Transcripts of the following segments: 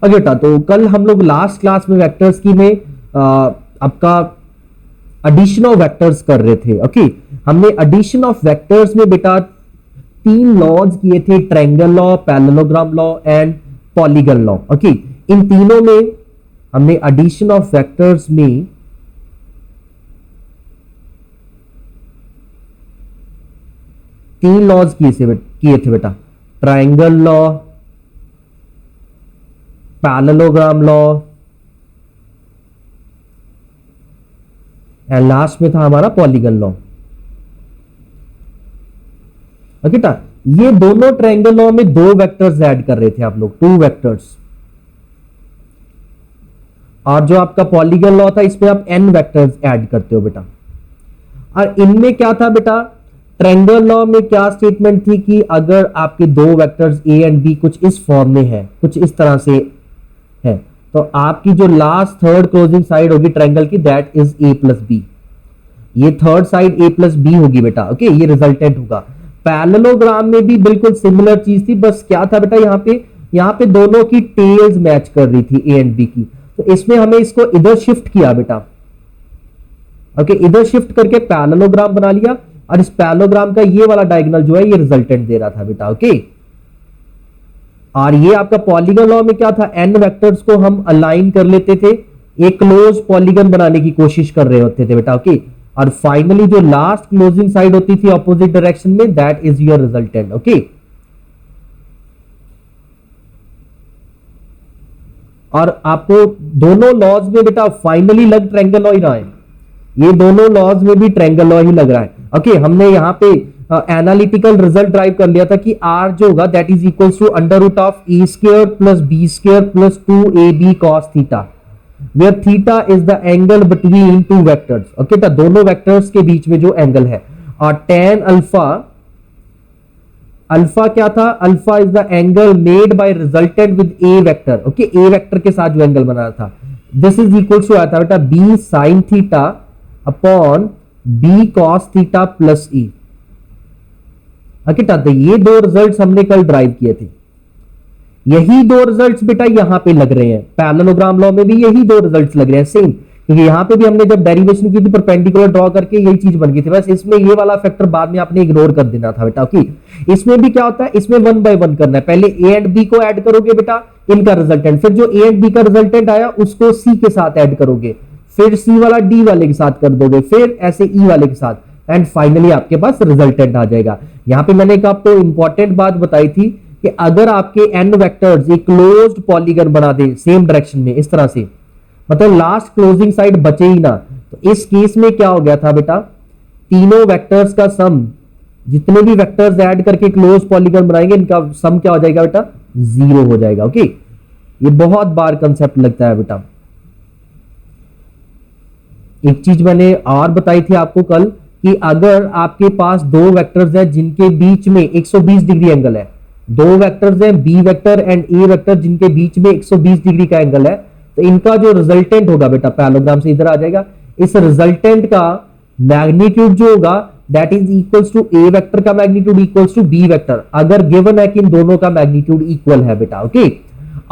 Okay बेटा, तो कल हम लोग लास्ट क्लास में वेक्टर्स की में आपका एडिशन ऑफ वेक्टर्स कर रहे थे। ओके, हमने एडिशन ऑफ वेक्टर्स में बेटा तीन लॉज किए थे, triangle law, parallelogram law and polygon law. Okay, इन तीनों में हमने एडिशन ऑफ वेक्टर्स में तीन लॉज किए थे बेटा, triangle law, parallelogram law and last में था हमारा पॉलीगन लॉ। ओके टा, ये दोनों ट्रायंगल लॉ में दो वेक्टर्स ऐड कर रहे थे आप लोग, टू वेक्टर्स। और जो आपका पॉलीगन लॉ था इसमें आप n वेक्टर्स ऐड करते हो बेटा। और इनमें क्या था बेटा, ट्रायंगल लॉ में क्या स्टेटमेंट थी कि अगर आपके दो वेक्टर्स a एंड b कुछ इस फॉर्म में है, कुछ इस तरह से है, तो आपकी जो लास्ट थर्ड क्लोजिंग साइड होगी ट्रायंगल की, that is a plus B. ये third side a plus B होगी बेटा। ओके, ये रिजल्टेंट होगा। पैरेललोग्राम में भी बिल्कुल सिमिलर चीज थी, बस क्या था बेटा, यहाँ पे दोनों की टेल्स मैच कर रही थी a एंड b की, तो इसमें हमें इसको इधर शिफ्ट किया बेटा। ओके, इधर शिफ्ट करके पैरेललोग्राम बना लिया, और इस पैरेललोग्राम का ये वाला डायगोनल जो है ये रिजल्टेंट दे रहा था बेटा। ओके, और ये आपका पॉलीगन लॉ में क्या था, n वेक्टर्स को हम अलाइन कर लेते थे, एक क्लोज पॉलीगन बनाने की कोशिश कर रहे होते थे बेटा। ओके, और फाइनली जो लास्ट क्लोजिंग साइड होती थी ऑपोजिट डायरेक्शन में, that is your resultant. Okay, और आपको दोनों लॉज में बेटा फाइनली लग ट्रायंगल लॉ ही रहा है, ये दोनों लॉज में भी ट्रायंगल लॉ ही लग रहा है। ओके, हमने यहाँ पे एनालिटिकल रिजल्ट ड्राइव कर लिया था कि r जो होगा that is equals to under root of A square plus B square plus 2ab cos theta, where theta is the angle between two vectors. Okay, तो दोनों वेक्टर्स के बीच में जो एंगल है, और tan अल्फा, अल्फा क्या था, alpha is the angle made by resultant with A vector. Okay, A vector के साथ जो एंगल बना था, दिस इज इक्वल्स टू आता बेटा b sin theta upon b cos theta plus e। Okay, तो ये दो रिजल्ट्स हमने कल ड्राइव किए थे, यही दो रिजल्ट्स बेटा यहां पे लग रहे हैं। पैरेललोग्राम लॉ में भी यही दो रिजल्ट्स लग रहे हैं सेम, क्योंकि यहां पे भी हमने जब डेरिवेशन की थी परपेंडिकुलर ड्रॉ करके यही चीज बन गई थी, बस इसमें ये वाला फैक्टर बाद में आपने इग्नोर कर देना था बेटा। ओके, इसमें भी क्या होता है, इसमें 1 बाय 1 करना है, पहले a एंड b को ऐड करोगे बेटा, इनका रिजल्टेंट, फिर जो a एंड b का रिजल्टेंट आया उसको c के साथ ऐड करोगे, फिर c वाला d वाले के साथ कर दोगे, फिर ऐसे e वाले के साथ, एंड फाइनली आपके पास रिजल्टेंट आ जाएगा। यहां पे मैंने एक आपको इंपॉर्टेंट बात बताई थी कि अगर आपके n वेक्टर्स एक क्लोज्ड पॉलीगन बना दे सेम डायरेक्शन में इस तरह से, मतलब लास्ट क्लोजिंग साइड बचे ही ना, तो इस केस में क्या हो गया था बेटा, तीनों वेक्टर्स का सम, जितने भी वेक्टर्स ऐड करके क्लोज पॉलीगन बनाएंगे इनका सम क्या हो जाएगा बेटा, 0 हो जाएगा। ओके, ये बहुत बार कंसेप्ट लगता है बेटा। एक चीज मैंने और बताई थी आपको कल कि अगर आपके पास दो वेक्टर्स हैं जिनके बीच में 120 डिग्री एंगल है, दो वेक्टर्स हैं B vector and A vector जिनके बीच में 120 डिग्री का एंगल है, तो इनका जो रिजल्टेंट होगा बेटा, पैरेललोग्राम से इधर आ जाएगा, इस रिजल्टेंट का मैग्नीट्यूड जो होगा that is equals to A vector का magnitude equals to B vector, अगर गिवन है कि इन दोनों का मैग्नीट्यूड इक्वल है बेटा। ओके,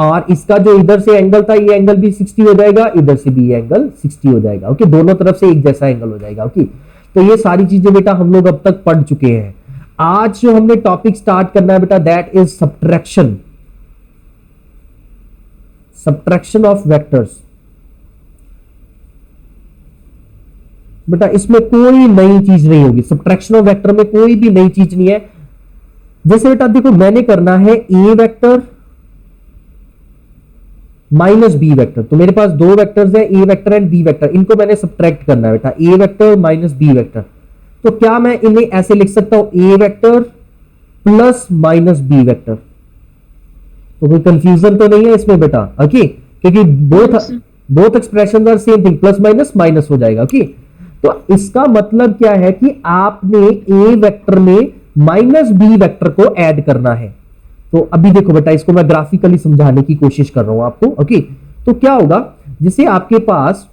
और इसका जो इधर से एंगल था ये एंगल भी 60 हो जाएगा, इधर से भी एंगल 60 हो जाएगा। ओके, दोनों तरफ से एक जैसा एंगल हो जाएगा। ओके, तो ये सारी चीजें बेटा हम लोग अब तक पढ़ चुके हैं। आज जो हमने टॉपिक स्टार्ट करना है बेटा, that is subtraction, subtraction of vectors. बेटा इसमें कोई नई चीज नहीं होगी, सब्ट्रैक्शन ऑफ वेक्टर में कोई भी नई चीज नहीं है। जैसे बेटा देखो, मैंने करना है A vector minus B vector, तो मेरे पास दो वेक्टर्स है A vector and B vector, इनको मैंने सब्ट्रैक्ट करना है बेटा, A vector minus B vector. तो क्या मैं इन्हें ऐसे लिख सकता हूं, A vector plus minus B vector, तो कोई कंफ्यूजन तो नहीं है इसमें बेटा। ओके, क्योंकि both expression are same thing, plus minus minus हो जाएगा। ओके, तो इसका मतलब क्या है कि आपने ए वेक्टर में माइनस बी वेक्टर को ऐड करना है। तो अभी देखो बेटा, इसको मैं ग्राफिकली समझाने की कोशिश कर रहा हूं आपको। ओके, तो क्या होगा, जैसे आपके पास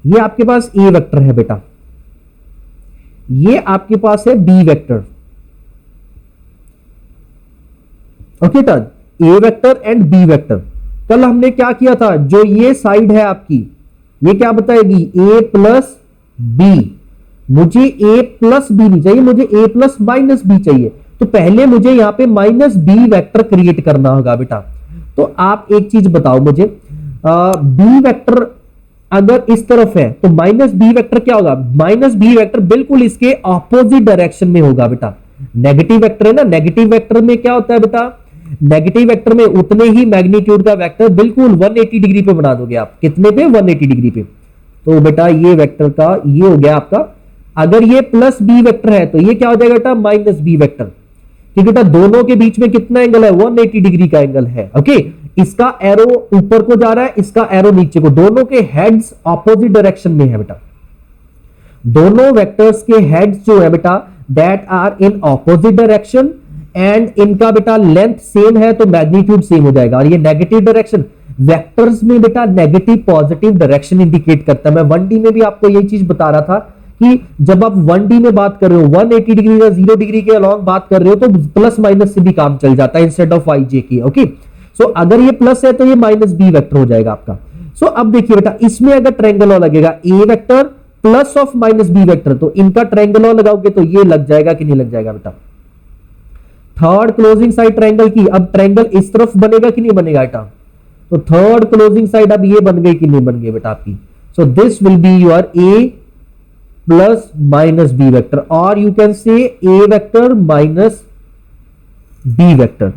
ये आपके पास ए वेक्टर है बेटा, ये आपके पास है बी वेक्टर। ओके, तो A vector and B vector. कल हमने क्या किया था, जो ये साइड है आपकी, ये क्या बताएगी, ए प्लस बी। मुझे ए प्लस बी नहीं चाहिए, मुझे ए प्लस माइनस बी चाहिए। तो पहले मुझे यहां पे माइनस बी वेक्टर क्रिएट करना होगा बेटा। तो आप एक चीज बताओ मुझे, बी वेक्टर अगर इस तरफ है तो माइनस बी वेक्टर क्या होगा, माइनस बी वेक्टर बिल्कुल इसके ऑपोजिट डायरेक्शन में होगा बेटा। नेगेटिव वेक्टर है ना, नेगेटिव वेक्टर में क्या होता है बेटा, नेगेटिव वेक्टर में उतने ही मैग्नीट्यूड का वेक्टर बिल्कुल 180 डिग्री पे बना दोगे आप। कितने पे, 180 डिग्री पे। तो बेटा ये वेक्टर का ये हो गया आपका। अगर ये प्लस बी वेक्टर है तो ये क्या हो जाएगा बेटा, माइनस बी वेक्टर। क्योंकि बेटा दोनों के बीच में कितना एंगल है, 180 डिग्री का एंगल है। ओके, इसका एरो ऊपर को जा रहा है, इसका एरो नीचे को, दोनों के हेड्स ऑपोजिट डायरेक्शन में है बेटा। दोनों वेक्टर्स के हेड्स जो है बेटा that are in opposite direction and इनका बेटा लेंथ सेम है तो मैग्नीट्यूड सेम हो जाएगा। और ये नेगेटिव डायरेक्शन, वेक्टर्स में बेटा नेगेटिव पॉजिटिव डायरेक्शन इंडिकेट करता है। मैं 1D में भी आपको यही चीज बता रहा था कि जब आप 1D में बात कर रहे हो 180 डिग्री या 0 डिग्री के अलॉन्ग बात कर रहे हो तो प्लस माइनस से भी काम चल जाता है इंस्टेड ऑफ वाई जे के। ओके, सो अगर ये प्लस है तो ये माइनस बी वेक्टर हो जाएगा आपका। सो अब देखिए बेटा, इसमें अगर ट्रायंगल और लगेगा A vector plus of minus B vector, तो इनका ट्रायंगल और लगाओगे तो ये लग जाएगा कि नहीं लग जाएगा बेटा। थर्ड क्लोजिंग साइड ट्रायंगल की, अब ट्रायंगल इस तरफ बनेगा कि नहीं बनेगा बेटा। तो थर्ड क्लोजिंग साइड अब ये बन गई कि नहीं बन गई बेटा आपकी। So this will be your A plus minus B vector, और you can say A vector minus B vector.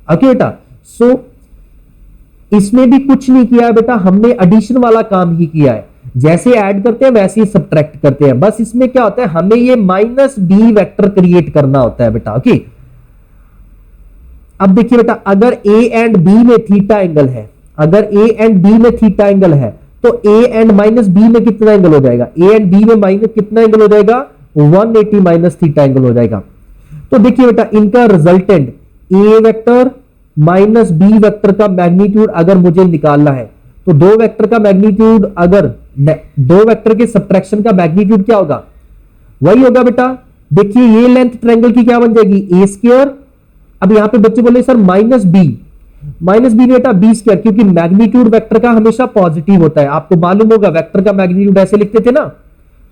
Okay बेटा, सो इसमें भी कुछ नहीं किया है बेटा, हमने एडिशन वाला काम ही किया है। जैसे ऐड करते हैं वैसे ही सब्ट्रैक्ट करते हैं। बस इसमें क्या होता है, हमें ये माइनस बी वेक्टर क्रिएट करना होता है बेटा। ओके, अब देखिए बेटा, अगर ए एंड बी में थीटा एंगल है, अगर ए एंड बी में थीटा एंगल है तो ए एंड माइनस बी में कितना एंगल हो जाएगा, ए एंड बी में माइनस कितना एंगल हो जाएगा, 180 माइनस थीटा एंगल हो जाएगा। तो देखिए बेटा, इनका रिजल्टेंट ए वेक्टर माइनस बी वेक्टर का मैग्नीट्यूड अगर मुझे निकालना है तो दो वेक्टर का मैग्नीट्यूड, अगर दो वेक्टर के सब्ट्रैक्शन का मैग्नीट्यूड क्या होगा, वही होगा बेटा। देखिए ये लेंथ ट्रायंगल की क्या बन जाएगी, ए स्क्वायर। अब यहां पे बच्चे बोले सर माइनस बी बेटा बी स्क्वायर, क्योंकि मैग्नीट्यूड वेक्टर का हमेशा पॉजिटिव होता है। आपको मालूम होगा वेक्टर का मैग्नीट्यूड ऐसे लिखते थे ना।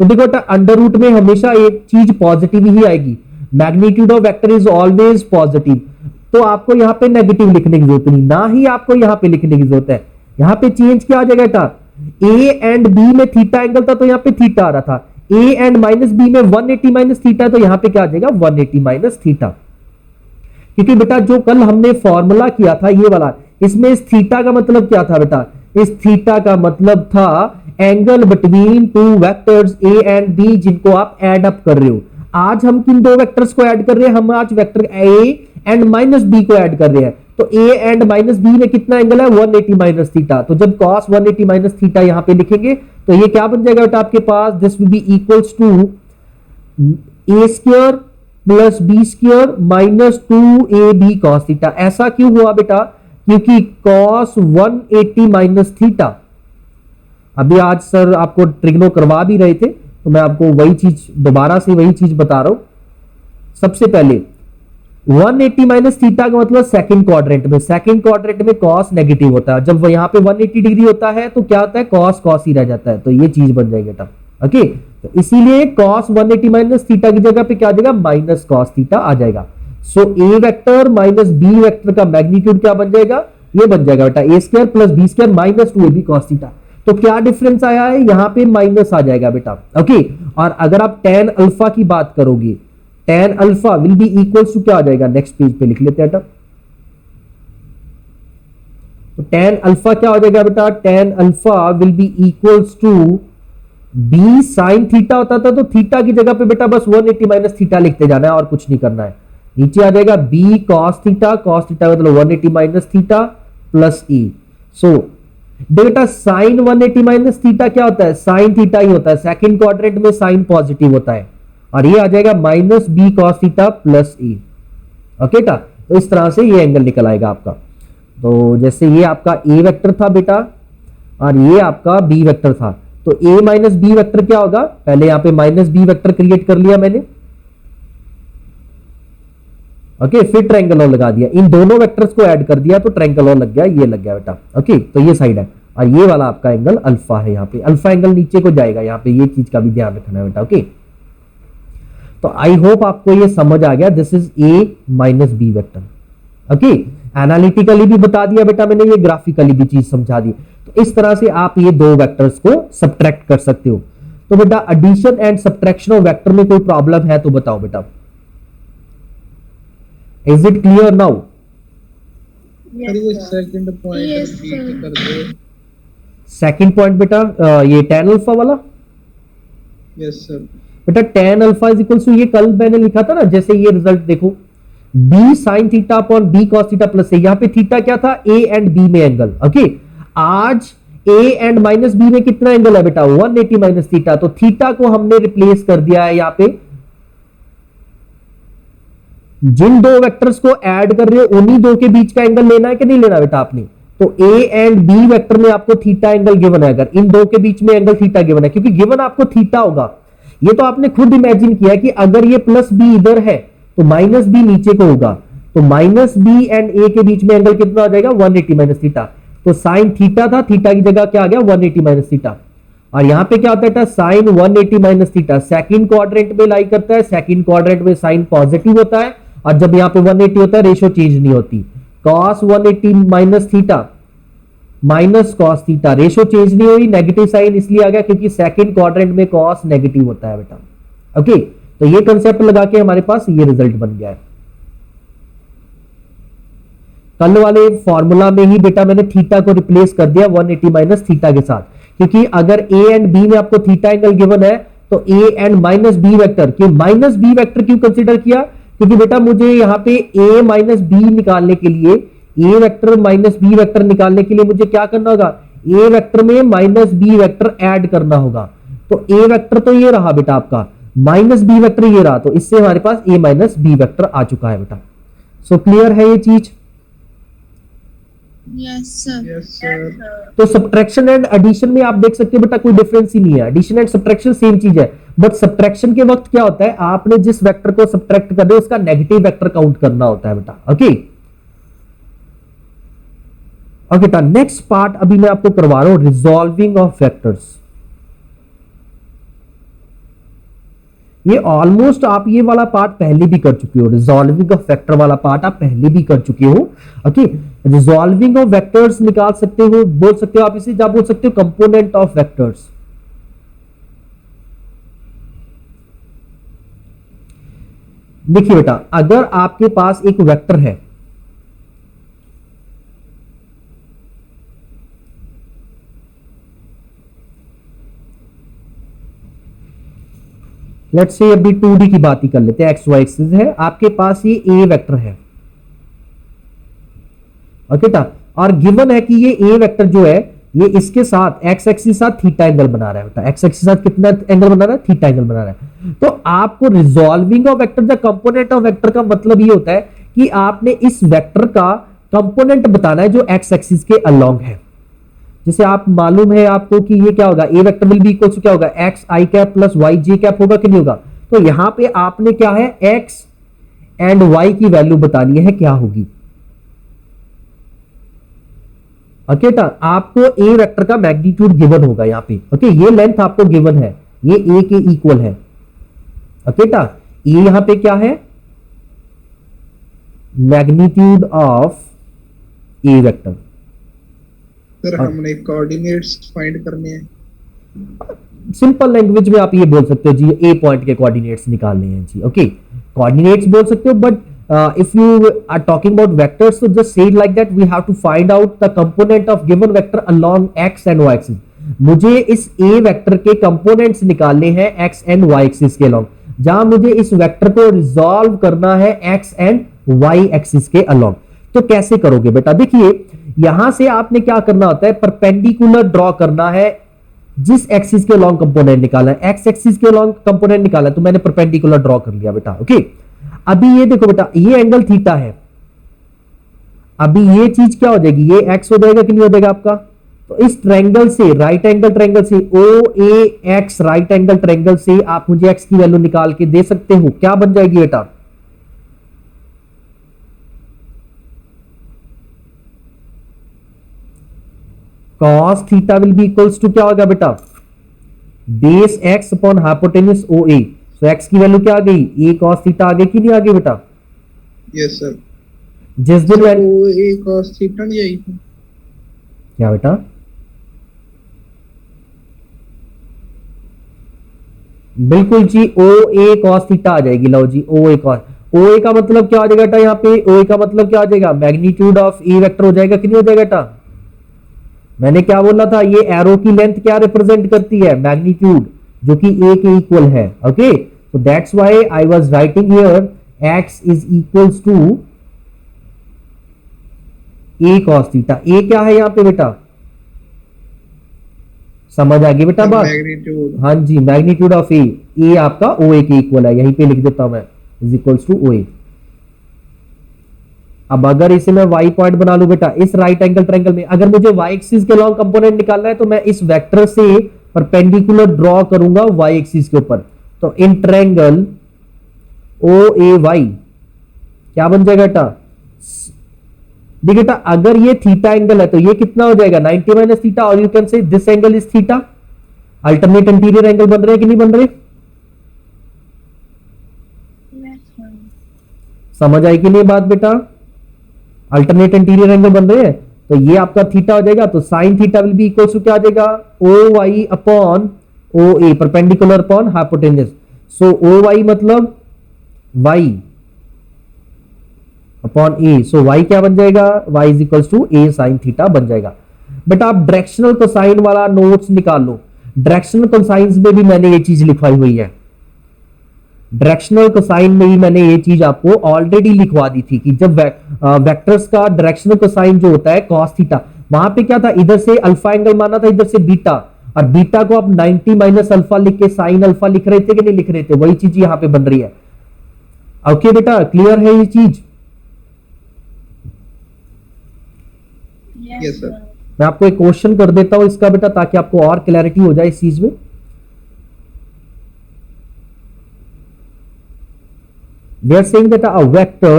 तो देखो बेटा, अंडर रूट में हमेशा एक चीज पॉजिटिव ही आएगी, magnitude of vector is always positive. तो आपको यहां पे नेगेटिव लिखने की जरूरत नहीं, ना ही आपको यहां पे लिखने की जरूरत है। यहां पे चेंज क्या आ जाएगा बेटा, ए एंड बी में थीटा एंगल था तो यहां पे थीटा आ रहा था, ए एंड माइनस बी में 180 माइनस थीटा, तो यहां पे क्या आ जाएगा 180 माइनस थीटा। क्योंकि बेटा जो कल हमने फॉर्मूला किया था ये वाला, इसमें इस थीटा का मतलब क्या था बेटा, इस थीटा का मतलब था angle between two vectors A and B जिनको आप ऐड अप कर रहे हो। आज हम किन दो वेक्टर्स को ऐड कर रहे हैं, हम आज vector A and minus B को ऐड कर रहे हैं। तो ए एंड माइनस बी में कितना एंगल है, 180 माइनस थीटा। तो जब cos 180 माइनस थीटा यहां पे लिखेंगे तो ये क्या बन जाएगा बेटा आपके पास, this will be equals to A square plus B square minus 2ab cos theta. ऐसा क्यों हुआ बेटा, क्योंकि cos 180 माइनस थीटा, अभी आज सर आपको ट्रिग्नो करवा भी रहे थे तो मैं आपको वही चीज दोबारा से वही चीज बता रहा हूं। सबसे पहले 180 माइनस थीटा का मतलब सेकंड क्वाड्रेंट में, सेकंड क्वाड्रेंट में cos नेगेटिव होता है। जब यहां पे 180 डिग्री होता है तो क्या होता है, cos ही रह जाता है। तो ये चीज बन जाएगी बेटा। ओके, तो इसीलिए cos 180 माइनस थीटा की जगह पे क्या आ जाएगा, माइनस cos थीटा आ जाएगा। So A vector minus B vector का मैग्नीट्यूड क्या बन जाएगा, ये बन जाएगा बेटा A square plus B square minus 2ab cos theta. तो क्या डिफरेंस आया है, यहां पे माइनस आ जाएगा बेटा। ओके, और अगर आप tan अल्फा की बात करोगे, tan alpha will be equals to क्या आ जाएगा, नेक्स्ट पेज पे लिख लेते हैं बेटा। तो tan अल्फा क्या हो जाएगा बेटा, tan alpha will be equals to B sine theta होता था तो थीटा की जगह पे बेटा बस 180 माइनस थीटा लिखते जाना है और कुछ नहीं करना है। नीचे आ जाएगा बी कॉस थीटा मतलब 180 माइनस थीटा प्लस ई। सो बेटा साइन 180 माइनस थीटा क्या होता है, साइन थीटा ही होता है। सेकंड क्वाड्रेंट में साइन पॉजिटिव होता है और ये आ जाएगा minus B cos theta plus E. Okay का, तो इस तरह से ये एंगल निकल आएगा आपका। तो जैसे ये आपका ए वेक्टर था बेटा और ये आपका बी वेक्टर था, तो ए माइनस बी वेक्टर क्या होगा, पहले यहां पे माइनस बी वेक्टर क्रिएट कर लिया मैंने। ओके, फिर ट्रायंगल और लगा दिया, इन दोनों वेक्टर्स को ऐड कर दिया तो ट्रायंगल और लग गया, ये लग गया बेटा। ओके, तो ये साइड है और ये वाला आपका एंगल अल्फा है, यहाँ पे अल्फा एंगल नीचे को जाएगा, यहाँ पे ये चीज का भी ध्यान रखना है बेटा। ओके, तो आई होप आपको ये समझ आ गया, this is A minus B vector. Okay, analytically भी बता दिया बेटा मैंने, ये ग्राफिकली भी चीज समझा दी। तो इस तरह से आप ये दो वेक्टर्स को सब्ट्रैक्ट कर सकते हो। तो बेटा addition and subtraction of vector में कोई प्रॉब्लम है तो बताओ बेटा। Is it clear now? Second point repeat कर दो। सेकंड पॉइंट बेटा ये tan अल्फा वाला। Yes sir. बेटा tan alpha is equal to, ये कल मैंने लिखा था ना, जैसे ये रिजल्ट देखो, b sin theta upon b cos theta plus से, यहाँ पे थीटा क्या था, a एंड b में एंगल। ओके, आज a एंड माइनस b में कितना एंगल है बेटा, 180 माइनस थीटा। तो थीटा को हमने रिप्लेस कर दिया है यहाँ पे, जिन दो वेक्टर्स को ऐड कर रहे हो उन्हीं दो के बीच का एंगल लेना है कि नहीं लेना बेटा आपने। तो a एंड b वेक्टर में आपको थीटा एंगल गिवन है, अगर इन दो के बीच में एंगल थीटा गिवन है, क्योंकि गिवन आपको थीटा होगा। ये तो आपने खुद इमेजिन किया कि अगर ये प्लस b इधर है तो माइनस b नीचे को होगा, तो माइनस b एंड a के बीच में एंगल कितना आ जाएगा, 180 माइनस थीटा। तो साइन थीटा था, थीटा की जगह क्या आ गया, 180 माइनस थीटा। और यहां पे क्या होता है, sine 180 minus theta second quadrant में लाई करता है, सेकंड क्वाड्रेंट में साइन पॉजिटिव होता है, और जब यहां पे 180 होता है रेशियो चेंज नहीं होती। Cos 180 minus theta minus cos theta, ratio change नहीं हुई, नेगेटिव साइन इसलिए आ गया क्योंकि सेकंड क्वाड्रेंट में कॉस नेगेटिव होता है बेटा। ओके, तो ये कंसेप्ट लगा के हमारे पास ये रिजल्ट बन गया है। कल वाले फॉर्मूला में ही बेटा मैंने थीटा को रिप्लेस कर दिया 180 माइनस थीटा के साथ, क्योंकि अगर a एंड b में आपको थीटा एंगल गिवन है तो a and minus B vector, क्यों माइनस बी वेक्टर क्यों कंसीडर किया, क्योंकि बेटा मुझे यहां पे a माइनस बी निकालने के लिए, a vector minus B vector निकालने के लिए मुझे क्या करना होगा, a वेक्टर में माइनस बी वेक्टर ऐड करना होगा। तो a वेक्टर तो ये रहा बेटा आपका, माइनस बी वेक्टर ये रहा, तो इससे हमारे पास a माइनस बी वेक्टर आ चुका है बेटा। सो क्लियर है ये चीज? Yes sir. तो सब्ट्रैक्शन एंड एडिशन में आप देख सकते हो बेटा कोई डिफरेंस ही नहीं है, एडिशन एंड सब्ट्रैक्शन सेम चीज है, बट सब्ट्रैक्शन के वक्त क्या होता है, आपने जिस वेक्टर को सब्ट्रैक्ट कर रहे हो उसका नेगेटिव वेक्टर काउंट करना होता है बेटा। ओके ओके बेटा, नेक्स्ट पार्ट अभी मैं आपको करवा रहा हूं, रिजॉल्विंग ऑफ वेक्टर्स। ये ऑलमोस्ट आप ये वाला पार्ट पहले भी कर चुके हो, रिजॉल्विंग ऑफ वेक्टर वाला पार्ट आप पहले भी कर चुके हो। ओके, रिजॉल्विंग ऑफ वेक्टर्स निकाल सकते हो, बोल सकते हो आप इसे, क्या बोल सकते हो, कंपोनेंट ऑफ वेक्टर्स। देखिए बेटा, अगर आपके पास एक वेक्टर है, लेट्स से अभी 2D की बात ही कर लेते हैं, एक्स वाई एक्सिस है, आपके पास ये ए वेक्टर है। ओके टा, और गिवन है कि ये ए वेक्टर जो है ये इसके साथ एक्स एक्सिस के साथ थीटा एंगल बना रहा है बेटा, एक्स एक्सिस के साथ कितना एंगल बना रहा है, थीटा एंगल बना रहा है। तो आपको रिजॉल्विंग ऑफ वेक्टर या कंपोनेंट ऑफ वेक्टर का मतलब ये होता है कि आपने इस वेक्टर का कंपोनेंट बताना है जो एक्स एक्सिस के अलोंग है। जैसे आप मालूम है आपको कि ये क्या होगा, A vector will be equal to क्या होगा, X I cap plus Y J cap होगा कि नहीं होगा। तो यहां पे आपने क्या है, एक्स एंड वाई की वैल्यू बतानी है क्या होगी। ओके टा, आपको ए वेक्टर का मैग्नीट्यूड गिवन होगा यहाँ पे। ओके, ये लेंथ आपको गिवन है, ये ए के इक्वल है। ओके टा, ये यहां पे क्या है, magnitude of A vector. Sir हमने कोऑर्डिनेट्स फाइंड करने हैं, सिंपल लैंग्वेज में आप ये बोल सकते हो जी, ए पॉइंट के कोऑर्डिनेट्स निकालने हैं जी। ओके, कोऑर्डिनेट्स बोल सकते हो, but if you are talking about vectors, so just say it like that, we have to find out the component of given vector along x and y axis। मुझे इस a vector के components निकालने हैं x and y axis के along, जहां मुझे इस vector को रिजॉल्व करना है x and y एक्सिस के अलोंग। तो कैसे करोगे बेटा, देखिए यहां से आपने क्या करना होता है, परपेंडिकुलर ड्रॉ करना है, जिस एक्सिस के अलोंग कंपोनेंट निकाला है, x एक्सिस के अलोंग कंपोनेंट निकाला है, तो मैंने परपेंडिकुलर ड्रॉ कर लिया बेटा। ओके, अभी ये देखो बेटा, ये एंगल थीटा है, अभी ये चीज क्या हो जाएगी, ये एक्स हो जाएगा कि नहीं हो जाएगा आपका। तो इस ट्रायंगल से, राइट एंगल ट्रायंगल से, ओ ए एक्स राइट एंगल ट्रायंगल से आप मुझे एक्स की वैल्यू निकाल के दे सकते हो, क्या बन जाएगी बेटा, cos theta will be equals to क्या होगा बेटा, base x upon hypotenuse O A. So x की वैल्यू क्या आ गई, a cos थीटा आ गई कि नहीं आ गई बेटा। Yes sir. जिस दिन वो a cos थीटा नहीं आई थी। क्या बेटा, बिल्कुल जी, ओ ए cos थीटा आ जाएगी। लो जी, ओ ए cos, ओ ए का मतलब क्या आ जाएगा बेटा, यहाँ पे ओ ए का मतलब क्या आ जाएगा, मैग्नीट्यूड ऑफ ए वेक्टर हो जाएगा कि नहीं हो जाएगा बेटा। मैंने क्या बोला था, ये एरो की लेंथ क्या रिप्रेजेंट करती है, मैग्नीट्यूड, जो कि ए के इक्वल है। Okay, so that's why I was writing here x is equals to a cos theta। a क्या है यहाँ पे बेटा, समझ आ गई बेटा बात। मैग्नीट्यूड। हाँ जी, मैग्नीट्यूड ऑफ ए, ए आपका ओ ए के इक्वल है, यहीं पे लिख देता हूं मैं, इज इक्वल्स टू ओ ए। अब अगर इसे मैं y पॉइंट बना लूं बेटा, इस राइट एंगल ट्रायंगल में अगर मुझे y एक्सिस के लॉन्ग कंपोनेंट निकालना है तो मैं इस वेक्टर से परपेंडिकुलर ड्रॉ करूंगा y एक्सिस के ऊपर। तो in triangle O A Y क्या बन जाएगा बेटा, देखिए बेटा अगर ये थीटा एंगल है तो ये कितना हो जाएगा 90 माइनस थीटा, और यू कैन से this angle is theta. Alternate interior angle बन रहे हैं कि नहीं बन रहे, समझ आई कि नहीं बात बेटा, अल्टरनेट इंटीरियर एंगल बन रहे हैं। तो ये आपका थीटा हो जाएगा, तो sine theta will be equal to क्या आ जाएगा, O Y upon O A, perpendicular upon hypotenuse. So O Y मतलब y upon a, so y क्या बन जाएगा, y is equal to a sine theta बन जाएगा। बेटा आप डायरेक्शनल कोसाइन वाला नोट्स निकाल लो, डायरेक्शनल कोसाइंस में भी मैंने ये चीज लिखवाई हुई है, डायरेक्शनल कोसाइन में ही मैंने ये चीज आपको ऑलरेडी लिखवा दी थी कि जब वेक्टर्स का डायरेक्शनल कोसाइन जो होता है cos थीटा, वहां पे क्या था, इधर से अल्फा एंगल माना था, इधर से बीटा, और बीटा को आप 90 माइनस अल्फा लिख के साइन अल्फा लिख रहे थे कि नहीं लिख रहे थे, वही चीज यहां पे बन रही है। ओके बेटा, क्लियर है ये चीज। Yes sir. मैं आपको एक क्वेश्चन कर देता हूं इसका बेटा, ताकि आपको और क्लैरिटी हो जाए इस चीज में। They are saying that a vector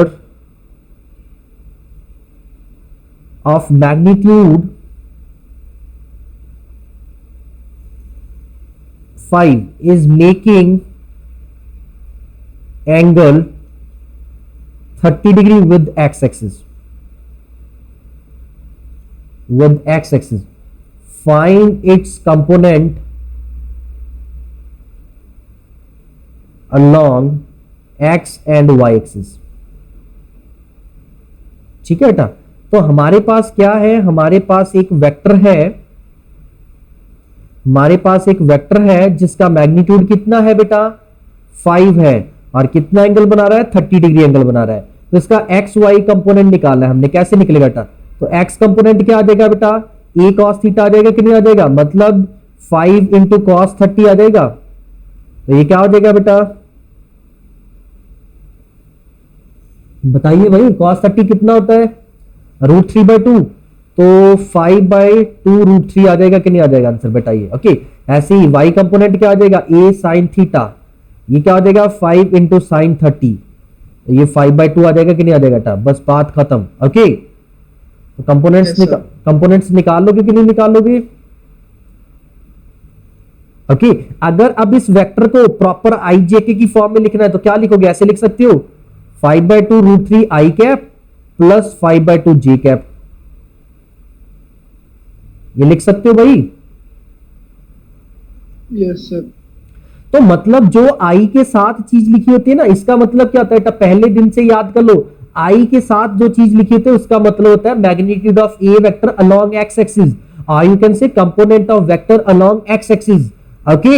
of magnitude 5 is making angle 30 degree with x-axis. With x-axis, find its component along x and y axis. ठीक है बेटा, तो हमारे पास क्या है, हमारे पास एक वेक्टर है, हमारे पास एक वेक्टर है जिसका मैग्नीट्यूड कितना है बेटा 5 है, और कितना एंगल बना रहा है 30 डिग्री एंगल बना रहा है। तो इसका एक्स वाई कंपोनेंट निकालना है हमने, कैसे निकलेगा बेटा, तो एक्स कंपोनेंट क्या आ जाएगा बेटा, a cos थीटा आ जाएगा कि नहीं आ जाएगा, मतलब 5 इंटू कॉस 30 आ जाएगा। तो ये क्या हो जाएगा बेटा, बताइए भाई, cos 30 कितना होता है, √3/2, तो 5/2 √3 आ जाएगा कि नहीं आ जाएगा आंसर, बताइए। ओके, ऐसे ही y कंपोनेंट क्या आ जाएगा, a sin थीटा, ये क्या हो जाएगा 5 इंटू साइन 30, ये 5/2 आ जाएगा कि नहीं आ जाएगा बेटा, बस बात खत्म। ओके, तो कंपोनेंट्स निकाल लोगे कि नहीं निकाल लोगे। ओके, अगर अब इस वेक्टर को प्रॉपर आईजेके की फॉर्म में लिखना है तो क्या लिखोगे, ऐसे लिख सकते हो 5/2 √3 i cap plus 5/2 j cap, ये लिख सकते हो भाई। Yes sir. तो मतलब जो i के साथ चीज लिखी होती है ना, इसका मतलब क्या होता है, पहले दिन से याद कर लो, i के साथ जो चीज लिखी होती है उसका मतलब होता है magnitude of A vector along X axis, और you can say component of vector along X axis. Okay,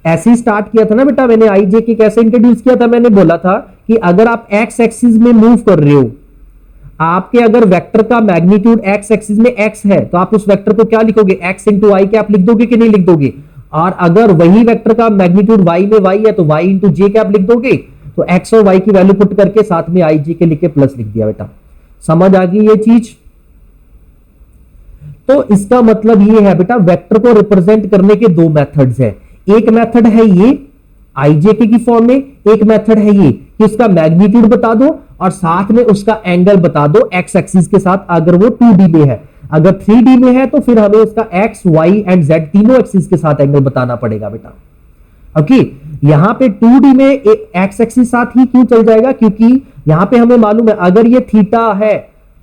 ऐसे ही स्टार्ट किया था ना बेटा मैंने, आई जे के कैसे इंट्रोड्यूस किया था, मैंने बोला था कि अगर आप एक्स एक्सिस में मूव कर रहे हो, आपके अगर वेक्टर का मैग्नीट्यूड एक्स एक्सिस में एक्स है, तो आप उस वेक्टर को क्या लिखोगे, एक्स इंटू वाई कैप लिख दोगे कि नहीं लिख दोगे, और अगर वही वेक्टर का मैग्नीट्यूड वाई में वाई है तो वाई इंटू जे कैप लिख दोगे। तो एक्स और वाई की वैल्यू पुट करके साथ में आई जे के लिख के प्लस लिख दिया बेटा, समझ आ गई ये चीज। तो इसका मतलब ये है बेटा, वेक्टर को रिप्रेजेंट करने के दो मेथड्स है, एक मेथड है ये, आईजेके की फॉर्म में एक मेथड है ये कि उसका मैग्नीट्यूड बता दो और साथ में उसका एंगल बता दो एक्स एक्सिस के साथ, अगर वो 2D में है। अगर 3D में है तो फिर हमें उसका एक्स, वाई एंड जेड तीनों एक्सिस के साथ एंगल बताना पड़ेगा बेटा। ओके, यहां पे 2D में एक्स एक्सिस साथ ही क्यों चल जाएगा, क्योंकि यहां पे हमें मालूम है अगर ये थीटा है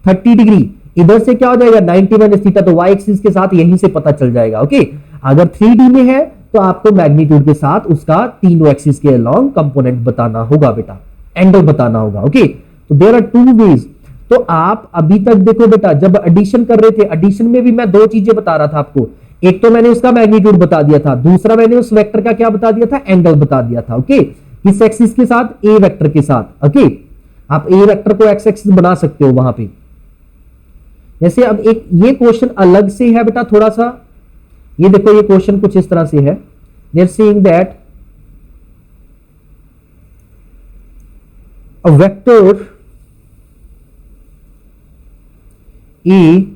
30 डिग्री, इधर से क्या हो जाएगा 90 माइनस थीटा, तो वाई एक्सिस के साथ यहीं से पता चल जाएगा। ओके, अगर 3D में है तो आपको मैग्नीट्यूड के साथ उसका तीनों एक्सिस के अलोंग कंपोनेंट बताना होगा बेटा, एंगल बताना होगा। ओके, तो देयर आर टू वेज। तो आप अभी तक देखो बेटा, जब एडिशन कर रहे थे, एडिशन में भी मैं दो चीजें बता रहा था आपको। एक तो मैंने उसका मैग्नीट्यूड बता दिया था, दूसरा मैंने उस वेक्टर का क्या बता दिया था, एंगल बता दिया था। ओके, किस एक्सिस के साथ, ए वेक्टर के साथ। ओके, आप ए वेक्टर को एक्स एक्सिस बना सकते हो वहां पे। जैसे अब एक ये क्वेश्चन अलग से है बेटा थोड़ा सा, ये देखो ये क्वेश्चन कुछ इस तरह से है। They are saying that a vector A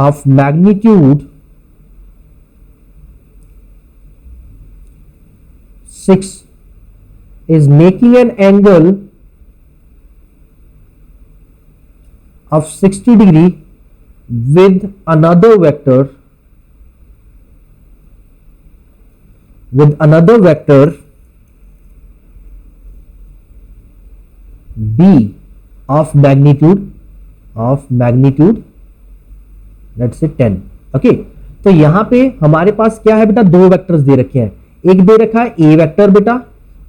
of magnitude 6 is making an angle of 60 degree with another vector b of magnitude let's say 10। Okay, तो यहां पे हमारे पास क्या है बेटा, दो वेक्टर्स दे रखे हैं। एक दे रखा है ए वेक्टर बेटा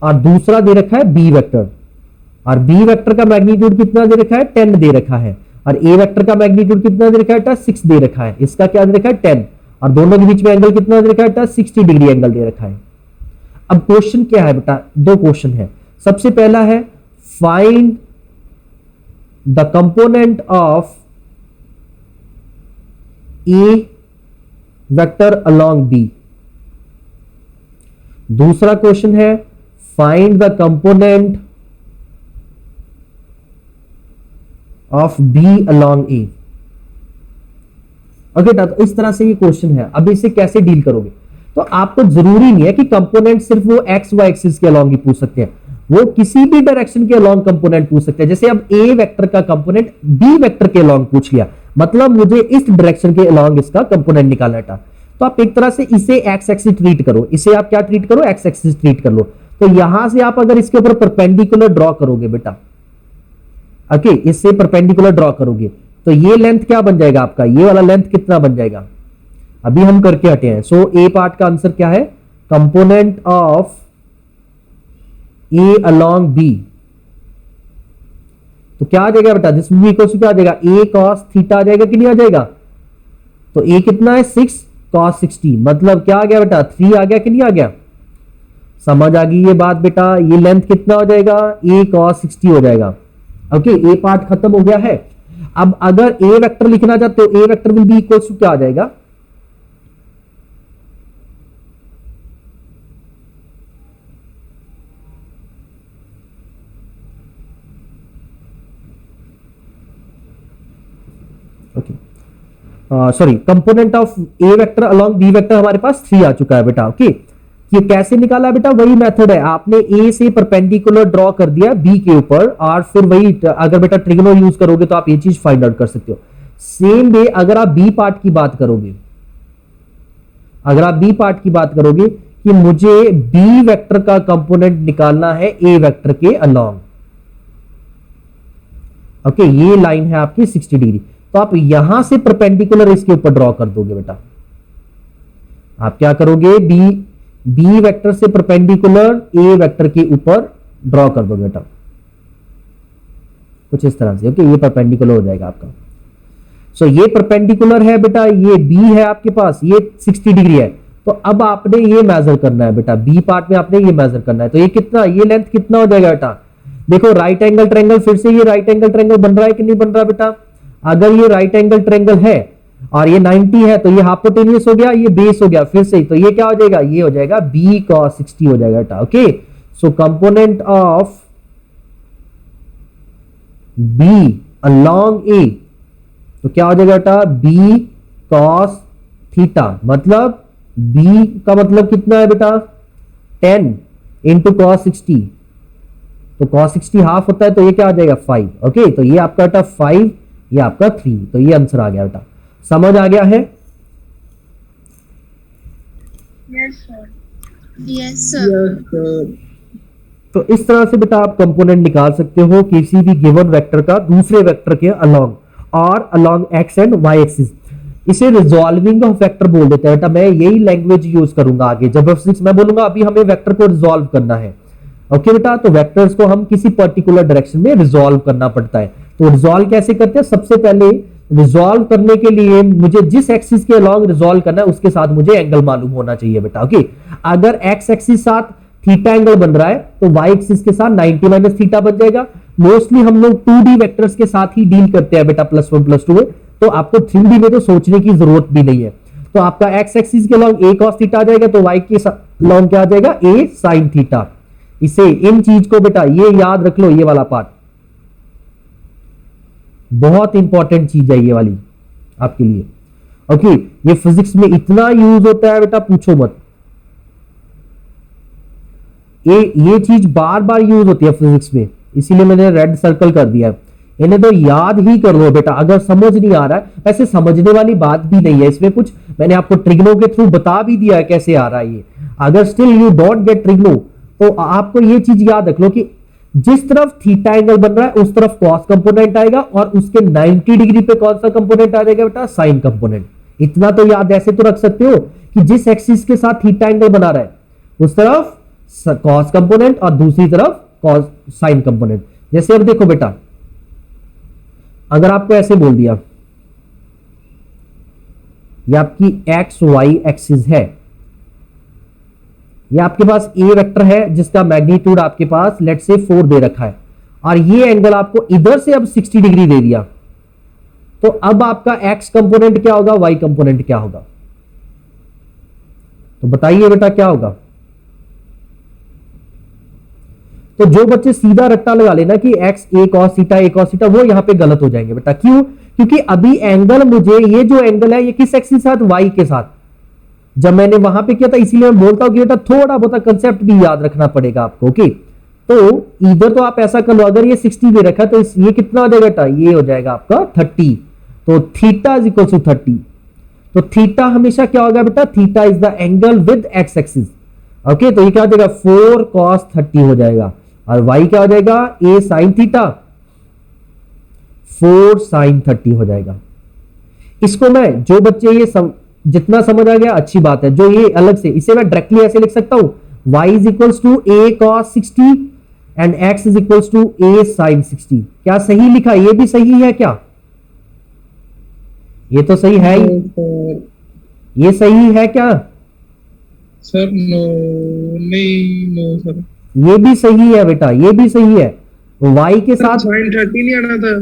और दूसरा दे रखा है बी वेक्टर। और बी वेक्टर का मैग्नीट्यूड कितना दे रखा है, 10 दे रखा है। और ए वेक्टर का मैग्नीट्यूड कितना दे रखा है बेटा, 6 दे रखा है। इसका क्या दे रखा है, 10। और दोनों के बीच में एंगल कितना दे रखा है बेटा, 60 डिग्री एंगल दे रखा है। अब क्वेश्चन क्या है बेटा, दो क्वेश्चन है। सबसे पहला है find the component of A vector along B. दूसरा क्वेश्चन है find the component of B along A. Okay, तो इस तरह से ये क्वेश्चन है। अब इसे कैसे डील करोगे, तो आपको जरूरी नहीं है कि कंपोनेंट सिर्फ वो एक्स वाई एक्सिस के अलोंग ही पूछ सकते हैं, वो किसी भी डायरेक्शन के अलोंग कंपोनेंट पूछ सकते हैं। जैसे अब ए वेक्टर का कंपोनेंट बी वेक्टर के अलोंग पूछ लिया, मतलब मुझे इस डायरेक्शन के अलोंग इसका कंपोनेंट निकालना था। तो आप एक तरह से इसे एक्स एक्सिस ट्रीट करो, इसे आप क्या ट्रीट करो, एक्स एक्सिस ट्रीट कर लो। तो यहां से आप अगर इसके ऊपर परपेंडिकुलर ड्रॉ करोगे बेटा, ओके, इससे परपेंडिकुलर ड्रॉ करोगे तो ये लेंथ क्या बन जाएगा आपका, ये वाला लेंथ कितना बन जाएगा, अभी हम करके हटे हैं। सो ए पार्ट का आंसर क्या है, component of A along B. तो क्या आ जाएगा बेटा, this will be equal to क्या आ जाएगा, ए कॉस थीटा आ जाएगा कि नहीं आ जाएगा। तो ए कितना है, 6 कॉस 60, मतलब क्या आ गया बेटा, 3 आ गया कि नहीं आ गया। समझ आ गई ये बात बेटा। ये लेंथ कितना हो जाएगा, ए कॉस 60 हो जाएगा। ओके, ए पार्ट खत्म हो गया है। अब अगर ए वेक्टर लिखना चाहते हो, A vector will be equal to क्या आ जाएगा, okay, sorry, component of A vector along B vector हमारे पास 3 आ चुका है बेटा। ओके, ये कैसे निकाला बेटा, वही मेथड है। आपने ए से परपेंडिकुलर ड्रॉ कर दिया बी के ऊपर, और फिर वही अगर बेटा ट्रिग्नो यूज करोगे तो आप ये चीज फाइंड आउट कर सकते हो। सेम वे अगर आप बी पार्ट की बात करोगे, अगर आप बी पार्ट की बात करोगे कि मुझे बी वेक्टर का कंपोनेंट निकालना है ए वेक्टर के अलोंग। ओके, ये लाइन है आपकी 60 डिग्री, तो आप यहां से परपेंडिकुलर इसके ऊपर ड्रॉ कर दोगे बेटा। आप क्या करोगे, बी वेक्टर से परपेंडिकुलर ए वेक्टर के ऊपर ड्रॉ कर दोगे बेटा, कुछ इस तरह से। ओके, ये परपेंडिकुलर हो जाएगा आपका। सो ये परपेंडिकुलर है बेटा, ये बी है आपके पास, ये 60 डिग्री है। तो अब आपने ये मेजर करना है बेटा, बी पार्ट में आपने ये मेजर करना है। तो ये कितना, ये लेंथ कितना हो जाएगा बेटा, देखो राइट एंगल ट्रायंगल, फिर से ये राइट एंगल ट्रायंगल बन रहा है कि नहीं बन रहा बेटा। अगर ये राइट एंगल ट्रायंगल है और ये 90 है तो ये हाइपोटेन्यूस हो गया, ये बेस हो गया, फिर से तो ये क्या हो जाएगा, ये हो जाएगा बी कॉस 60 हो जाएगा बेटा। Okay, so component of B along A, तो क्या हो जाएगा बेटा, बी कॉस थीटा, मतलब b का मतलब कितना है बेटा 10 इंटू cos 60, तो cos 60 हाफ होता है, तो ये क्या आ जाएगा 5। ओके, तो ये आपका बेटा 5, ये आपका 3, तो ये आंसर आ गया बेटा। समझ आ गया है? Yes sir. Yes, sir. तो इस तरह से बेटा आप कंपोनेंट निकाल सकते हो किसी भी गिवन वेक्टर का दूसरे वेक्टर के अलोंग और along x and y axis. इसे रिजॉल्विंग ऑफ वेक्टर बोल देते हैं बेटा। मैं यही लैंग्वेज यूज करूंगा आगे जब मैं बोलूंगा अभी हमें वेक्टर को रिजॉल्व करना है। ओके बेटा, तो वेक्टर्स को हम किसी पर्टिकुलर डायरेक्शन में रिजॉल्व करना पड़ता है। तो रिजॉल्व कैसे करते हैं? सबसे पहले रिजॉल्व करने के लिए मुझे जिस एक्सिस के अलोंग रिजॉल्व करना है उसके साथ मुझे एंगल मालूम होना चाहिए बेटा। ओके, अगर एक्स एक्सिस साथ थीटा एंगल बन रहा है तो वाई एक्सिस के साथ 90 माइनस थीटा बन जाएगा। मोस्टली हम लोग 2D वेक्टर्स के साथ ही डील करते हैं बेटा +1 +2 में, तो आपको 3D में तो सोचने की जरूरत भी नहीं है। तो आपका एक्स एक्सिस के अलोंग a cos थीटा आ जाएगा, तो वाई के अलोंग क्या आ जाएगा a sin थीटा। इसे इन चीज को बेटा ये याद रख लो, ये वाला पार्ट बहुत इंपॉर्टेंट चीज है ये वाली आपके लिए। ओके, ये फिजिक्स में इतना यूज होता है बेटा पूछो मत। ये चीज बार बार यूज होती है फिजिक्स में, इसीलिए मैंने रेड सर्कल कर दिया है। इन्हें तो याद ही कर लो बेटा अगर समझ नहीं आ रहा है। वैसे समझने वाली बात भी नहीं है इसमें कुछ, मैंने आपको ट्रिग्नो के थ्रू बता भी दिया है कैसे आ रहा है ये। अगर still you don't get trigno तो आपको ये चीज याद रख लो कि जिस तरफ थीटा एंगल बन रहा है उस तरफ कॉस कंपोनेंट आएगा और उसके 90 डिग्री पे कौन सा कंपोनेंट आ जाएगा बेटा? Sign component. इतना तो याद ऐसे तो रख सकते हो कि जिस एक्सिस के साथ थीटा एंगल बना रहा है उस तरफ कॉस कंपोनेंट और दूसरी तरफ कॉस साइन कंपोनेंट। जैसे अब देखो बेटा, अगर आपको ऐसे बोल दिया ये आपकी एक्स वाई एक्सिस है, ये आपके पास ए वेक्टर है जिसका मैग्नीट्यूड आपके पास लेट्स से 4 दे रखा है, और ये एंगल आपको इधर से अब 60 डिग्री दे दिया, तो अब आपका एक्स कंपोनेंट क्या होगा, वाई कंपोनेंट क्या होगा? तो बताइए बेटा क्या होगा? तो जो बच्चे सीधा रट्टा लगा लेना कि एक्स ए कॉस थीटा वो यहां पे गलत हो जाएंगे बेटा। क्यों? क्योंकि अभी एंगल मुझे ये जो एंगल है ये किस एक्सिस के साथ? वाई के साथ। जब मैंने वहां पे किया था इसीलिए मैं बोलता हूं कि बेटा थोड़ा बहुत कंसेप्ट भी याद रखना पड़ेगा आपको। ओके, तो इधर तो आप ऐसा कर लो, अगर ये 60 दे रखा तो ये कितना हो जाएगा बेटा? ये हो जाएगा आपका 30। तो थीटा इज इक्वल टू 30। तो थीटा हमेशा क्या होगा बेटा? Theta is the angle with x axis. Okay, तो ये क्या हो जाएगा? 4 cos 30 हो जाएगा, और y क्या हो जाएगा? a sin थीटा 4 sin 30 हो जाएगा। इसको मैं जो बच्चे ये जितना समझ आ गया अच्छी बात है, जो ये अलग से इसे मैं डायरेक्टली ऐसे लिख सकता हूं y is equals to a cos 60 and x is equals to a sin 60। क्या सही लिखा? ये भी सही है क्या? ये तो सही है ही। ये सही है क्या सर? नो, नहीं, नो सर। ये भी सही है बेटा, ये भी सही है। y के साथ साइन 30 नहीं आना था।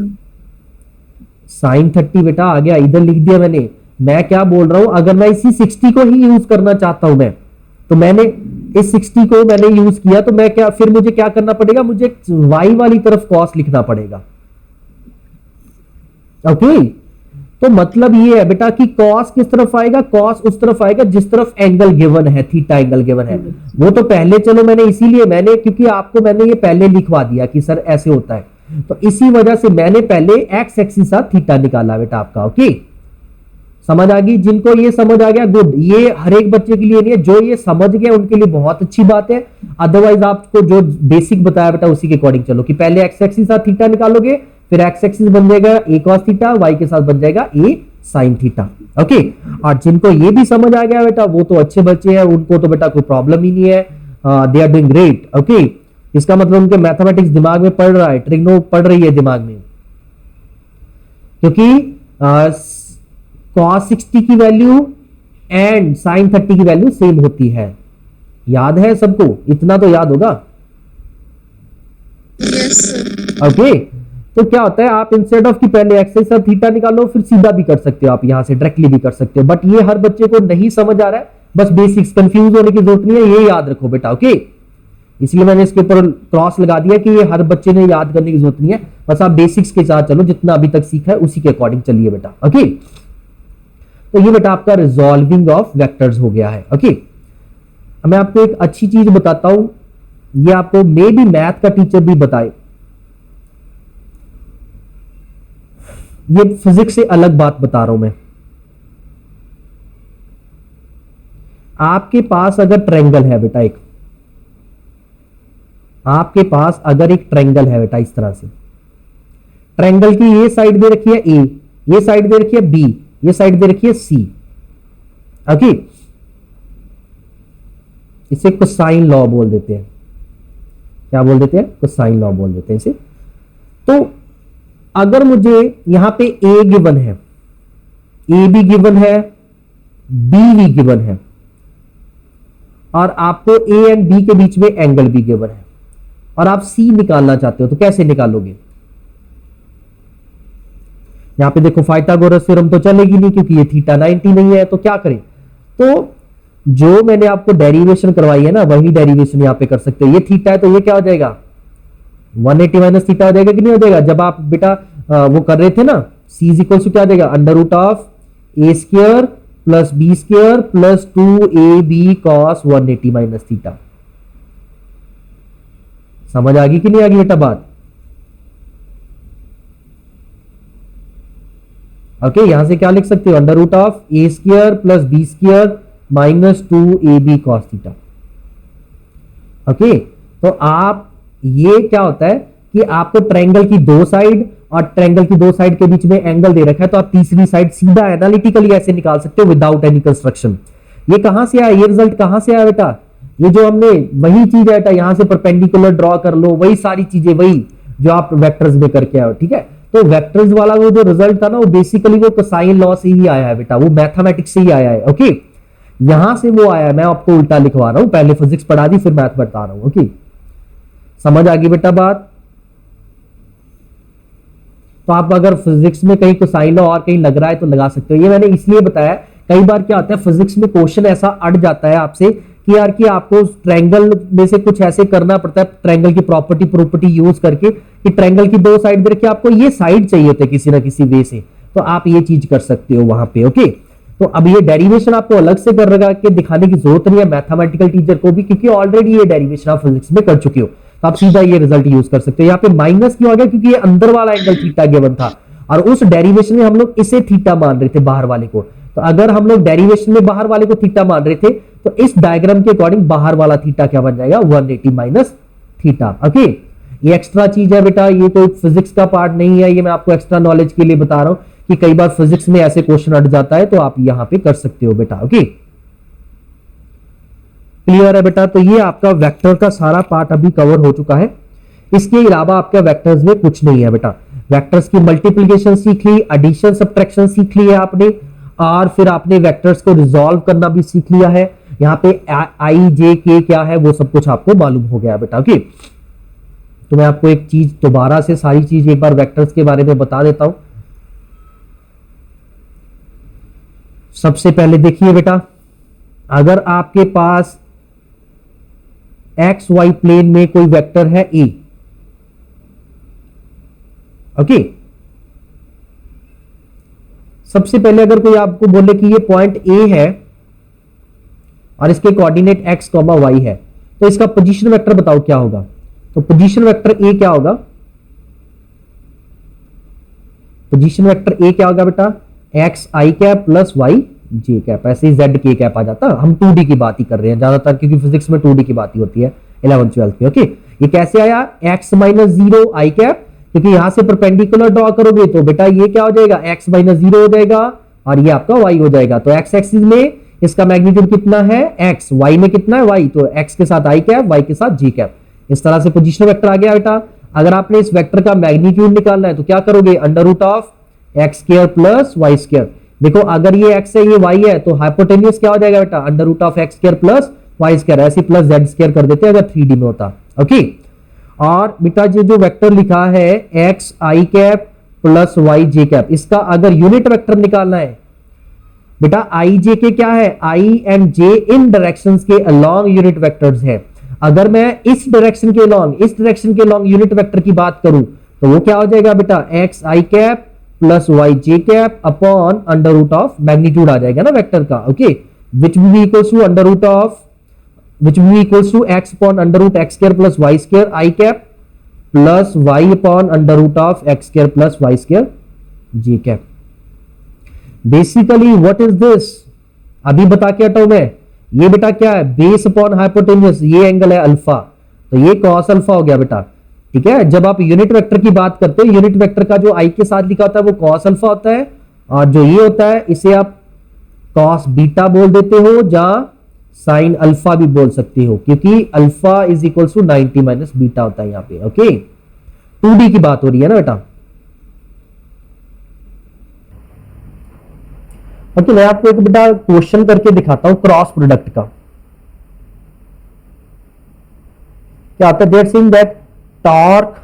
साइन 30 बेटा आ गया, इधर लिख दिया मैंने। मैं क्या बोल रहा हूं, अगर मैं इसी 60 को ही यूज करना चाहता हूं मैं, तो मैंने इस 60 को मैंने यूज किया, तो मैं क्या फिर मुझे क्या करना पड़ेगा? मुझे y वाली तरफ cos लिखना पड़ेगा। ओके, तो मतलब ये है बेटा कि cos किस तरफ आएगा? cos उस तरफ आएगा जिस तरफ एंगल गिवन है, थीटा एंगल गिवन है। वो तो पहले चलो मैंने इसीलिए क्योंकि आपको मैंने ये पहले लिखवा दिया कि सर ऐसे होता है, तो इसी वजह से मैंने पहले एक्स एक्सिस साथ थीटा निकाला बेटा आपका। ओके, समझ आ गई? जिनको ये समझ आ गया गुड, ये हर एक बच्चे के लिए नहीं है, जो ये समझ गया उनके लिए बहुत अच्छी बात है। अदरवाइज आपको जो बेसिक बताया बेटा उसी के अकॉर्डिंग चलो कि पहले एक्स एक्सिस साथ थीटा निकालोगे, फिर एक्स एक्सिस बन जाएगा a cos थीटा, y के साथ बन जाएगा a sin थीटा। ओके, और जिनको ये भी समझ आ गया बेटा वो तो अच्छे बच्चे हैं, उनको तो बेटा कोई प्रॉब्लम ही नहीं है, they are doing great. Okay, इसका मतलब उनके मैथमेटिक्स दिमाग में पढ़ रहा है, ट्रिग्नो पढ़ रही है दिमाग में, क्योंकि cos 60 की वैल्यू एंड sin 30 की वैल्यू सेम होती है। याद है सबको? इतना तो याद होगा। Yes sir. ओके, तो क्या होता है, आप इंस्टेड ऑफ कि पहले एक्स के साथ थीटा निकालो फिर सीधा भी कर सकते हो, आप यहां से डायरेक्टली भी कर सकते हो, बट ये हर बच्चे को नहीं समझ आ रहा है। बस बेसिक्स, कंफ्यूज होने की जरूरत नहीं है, ये याद रखो बेटा। ओके, इसलिए मैंने इसके ऊपर क्रॉस लगा दिया कि ये हर बच्चे ने याद करने की जरूरत नहीं है, बस आप बेसिक्स के साथ चलो, जितना अभी तक सीखा है उसी के अकॉर्डिंग चलिए बेटा। ओके, तो ये बेटा आपका रिजॉल्विंग ऑफ वेक्टर्स हो गया है। ओके, मैं आपको एक अच्छी चीज बताता हूं, ये आपको मे बी मैथ का टीचर भी बताए, ये फिजिक्स से अलग बात बता रहा हूं मैं। आपके पास अगर ट्रायंगल है बेटा, एक आपके पास अगर एक ट्रायंगल है बेटा, इस तरह से ट्रायंगल की ये साइड दे रखी है ए, ये साइड दे रखी है बी, ये साइड दे रखी है सी। ओके, इसे कोसाइन लॉ बोल देते हैं। क्या बोल देते हैं? कोसाइन लॉ बोल देते हैं इसे। तो अगर मुझे यहां पे ए गिवन है, ए भी गिवन है, बी भी गिवन है, और आपको ए एंड बी के बीच में एंगल भी गिवन है, और आप सी निकालना चाहते हो, तो कैसे निकालोगे? यहां पे देखो पाइथागोरस थ्योरम तो चलेगी नहीं क्योंकि ये थीटा 90 नहीं है, तो क्या करें? तो जो मैंने आपको डेरिवेशन करवाई है ना, वही डेरिवेशन यहां पे कर सकते हो। ये थीटा है तो ये क्या हो जाएगा? 180 माइनस थीटा हो जाएगा कि नहीं हो जाएगा? जब आप बेटा वो कर रहे थे ना, c इज इक्वल टू क्या हो जाएगा? Under root of A square plus B square plus 2ab cos 180 minus theta. समझ आ गई कि नहीं आ गई बेटा बात? ओके, यहां से क्या लिख सकते हो? Under root of A square plus B square minus 2ab cos theta. Okay, तो आप ये क्या होता है कि आपको ट्रायंगल की दो साइड और ट्रायंगल की दो साइड के बीच में एंगल दे रखा है, तो आप तीसरी साइड सीधा एनालिटिकली ऐसे निकाल सकते हो विदाउट एनी कंस्ट्रक्शन। ये कहां से आया? ये रिजल्ट कहां से आया बेटा? ये जो हमने वही चीज है बेटा, यहां से परपेंडिकुलर ड्रॉ कर लो, वही सारी चीजें, वही जो आप वेक्टर्स में करके आए। ठीक है, तो वेक्टर्स वाला वो जो रिजल्ट था ना, वो बेसिकली वो कोसाइन लॉ से ही आया है बेटा, वो मैथमेटिक्स से ही आया है। ओके, यहां से वो आया है, मैं आपको उल्टा लिखवा रहा हूं, पहले फिजिक्स पढ़ा दी फिर मैथ बता रहा हूं। ओके, समझ आ गई बेटा बात? तो आप अगर फिजिक्स में कहीं कोसाइन लॉ और कहीं लग रहा है तो लगा सकते हो। ये मैंने इसलिए बताया, कई बार क्या होता है फिजिक्स में क्वेश्चन ऐसा अट जाता है आपसे कि यार कि आपको ट्रायंगल में से कुछ ऐसे करना पड़ता है, ट्रायंगल की प्रॉपर्टी यूज करके, कि ट्रायंगल की दो साइड दे रखी है, आपको ये साइड चाहिए थे किसी ना किसी वे से, तो आप ये चीज कर सकते हो वहां पे। ओके, तो अब ये डेरिवेशन आपको अलग से कर रखा के दिखाने की जरूरत नहीं है मैथमेटिकल टीचर को भी, क्योंकि ऑलरेडी ये डेरिवेशन आप फिजिक्स में कर चुके हो, तो आप सीधा ये रिजल्ट यूज कर सकते हो। यहाँ पे माइनस क्यों आ गया? क्योंकि ये अंदर वाला एंगल थीटा गिवन था, और उस डेरिवेशन में हम लोग इसे थीटा मान रहे थे, बाहर वाले को। तो अगर हम लोग डेरिवेशन में बाहर वाले को थीटा मान रहे थे, तो इस डायग्राम के अकॉर्डिंग बाहर वाला थीटा क्या बन जाएगा? 180 माइनस थीटा। ओके, ये एक्स्ट्रा चीज है बेटा, ये तो फिजिक्स का पार्ट नहीं है, ये मैं आपको एक्स्ट्रा नॉलेज के लिए बता रहा हूं कि कई बार फिजिक्स में ऐसे क्वेश्चन अट जाता है, तो आप यहां पे कर सकते हो बेटा। ओके, क्लियर है बेटा? तो ये आपका वेक्टर का सारा पार्ट अभी कवर हो चुका है। इसके अलावा आपके वेक्टर्स में कुछ नहीं है बेटा। वेक्टर्स की मल्टीप्लिकेशन सीख ली, एडिशन सब्ट्रैक्शन सीख ली है आपने, और फिर आपने वेक्टर्स को रिजॉल्व करना भी सीख लिया है। यहाँ पे आई जे के क्या है वो सब कुछ आपको मालूम हो गया बेटा। ओके, तो मैं आपको एक चीज दोबारा से सारी चीज एक बार वेक्टर्स के बारे में बता देता हूं। सबसे पहले देखिए बेटा, अगर आपके पास एक्स वाई प्लेन में कोई वेक्टर है ए, ओके, सबसे पहले अगर कोई आपको बोले कि ये पॉइंट ए है और इसके कोऑर्डिनेट एक्स कॉमा वाई है, तो इसका पोजीशन वेक्टर बताओ क्या होगा? तो पोजीशन वेक्टर ए क्या होगा? पोजीशन वेक्टर ए क्या होगा बेटा? X I cap plus Y J cap, ऐसे ही जेड के कैप आ जाता। हम 2D की बात ही कर रहे हैं ज्यादातर, क्योंकि फिजिक्स में 2D की बात ही होती है 11th 12th में। ओके, ये कैसे आया? एक्स माइनस 0 आई कैप, क्योंकि यहां से परपेंडिकुलर ड्रॉ करोगे तो बेटा ये क्या हो जाएगा? एक्स माइनस 0 हो जाएगा, और ये आपका वाई हो जाएगा। तो एक्स एक्सिस में इसका मैग्नीट्यूड कितना है? एक्स, वाई में कितना है? वाई, तो एक्स के साथ आई कैप, वाई के साथ जी कैप। इस तरह से पोजीशन वेक्टर आ गया बेटा। अगर आपने इस वेक्टर का मैग्नीट्यूड निकालना है तो क्या करोगे? Under root of x square plus Y square. देखो अगर ये एक्स है ये वाई है, तो हाइपोटेन्यूस क्या हो जाएगा बेटा? Under root of x square plus Y square, ऐसे प्लस जेड स्क्वायर कर देते हैं अगर 3D में होता। ओके, और बेटा ये जो वेक्टर लिखा है x I cap plus Y J cap, इसका अगर यूनिट वेक्टर निकालना है बेटा, आई जे के क्या है? आई एंड जे इन डायरेक्शंस के अलोंग यूनिट वेक्टर्स है। अगर मैं इस डायरेक्शन के अलोंग, इस डायरेक्शन के अलोंग यूनिट वेक्टर की बात करूं, तो वो क्या हो जाएगा बेटा? X I cap plus Y J cap upon under root of magnitude आ जाएगा ना वेक्टर का, okay, which will be equals to under root of which will be equals to X upon under root X square plus Y square I cap plus Y upon under root of x square plus Y square J cap. Basically what is this, अभी बता के हटाऊं मैं, ये बेटा क्या है, base upon hypotenuse, ये एंगल है अल्फा, तो ये कॉस अल्फा हो गया बेटा, ठीक है। जब आप यूनिट वेक्टर की बात करते हो, यूनिट वेक्टर का जो आई के साथ लिखा होता है वो कॉस अल्फा होता है, और जो ये होता है इसे आप कॉस बीटा बोल देते हो, जहां साइन अल्फा भी बोल सकते हो, क्योंकि alpha is equal to 90 minus beta होता है यहाँ पे, ओके। 2D की बात हो रही है ना बेटा, ओके। मैं आपको एक बेटा क्वेश्चन करके दिखाता हूं क्रॉस प्रोडक्ट का। क्या आता है, that's in that torque